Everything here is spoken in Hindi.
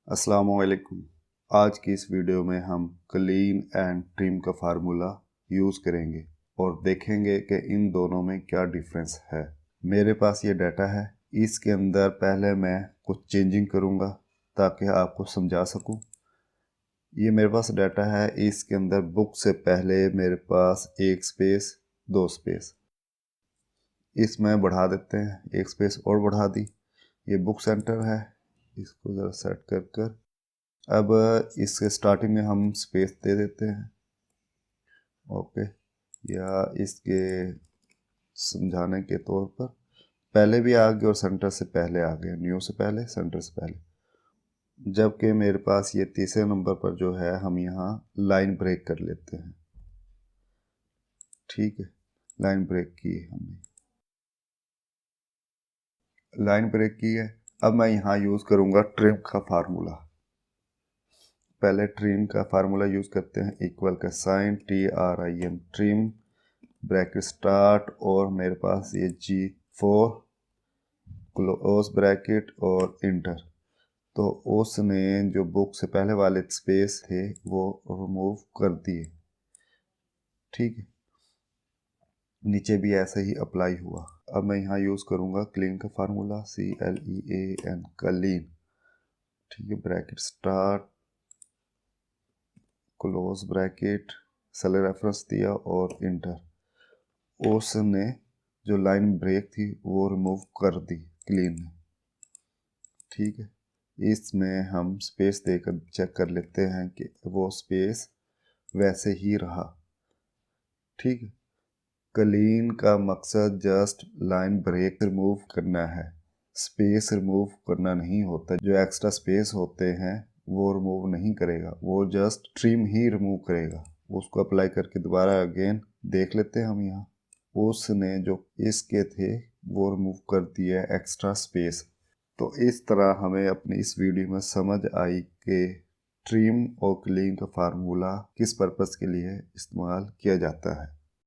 अस्सलामुअलैकुम। आज की इस वीडियो में हम क्लीन एंड ट्रिम का फार्मूला यूज़ करेंगे और देखेंगे कि इन दोनों में क्या डिफरेंस है। मेरे पास ये डाटा है, इसके अंदर पहले मैं कुछ चेंजिंग करूँगा ताकि आपको समझा सकूँ। ये मेरे पास डाटा है, इसके अंदर बुक से पहले मेरे पास एक स्पेस, दो स्पेस, इसमें बढ़ा देते हैं, एक स्पेस और बढ़ा दी। ये बुक सेंटर है, इसको ज़रा सेट कर अब इसके स्टार्टिंग में हम स्पेस दे देते हैं, ओके, या इसके समझाने के तौर पर पहले भी आ गए और सेंटर से पहले आ गए, न्यू से पहले सेंटर से पहले। जबकि मेरे पास ये तीसरे नंबर पर जो है हम यहाँ लाइन ब्रेक कर लेते हैं। ठीक है, लाइन ब्रेक की है हमने, लाइन ब्रेक की है। अब मैं यहाँ यूज़ करूँगा ट्रिम का फार्मूला। पहले ट्रिम का फार्मूला यूज़ करते हैं, इक्वल का sign TRIM, trim bracket start और मेरे पास ये G4 क्लोज ब्रैकेट और इंटर। तो उसने जो बुक से पहले वाले स्पेस थे वो रिमूव कर दिए। ठीक है, नीचे भी ऐसे ही अप्लाई हुआ। अब मैं यहाँ यूज़ करूँगा क्लीन का फार्मूला, CLEAN, क्लीन। ठीक है, bracket start close bracket, cell reference दिया और इंटर। उसने जो लाइन ब्रेक थी वो रिमूव कर दी क्लीन ने। ठीक है, इसमें हम स्पेस देकर चेक कर लेते हैं कि वो स्पेस वैसे ही रहा। ठीक है, क्लीन का मकसद जस्ट लाइन ब्रेक रिमूव करना है, स्पेस रिमूव करना नहीं होता। जो एक्स्ट्रा स्पेस होते हैं वो रिमूव नहीं करेगा, वो जस्ट ट्रिम ही रिमूव करेगा। उसको अप्लाई करके दोबारा अगेन देख लेते हैं हम यहाँ, उसने जो इसके थे वो रिमूव कर दिया एक्स्ट्रा स्पेस। तो इस तरह हमें अपनी इस वीडियो में समझ आई कि ट्रिम और क्लीन का फार्मूला किस पर्पस के लिए इस्तेमाल किया जाता है।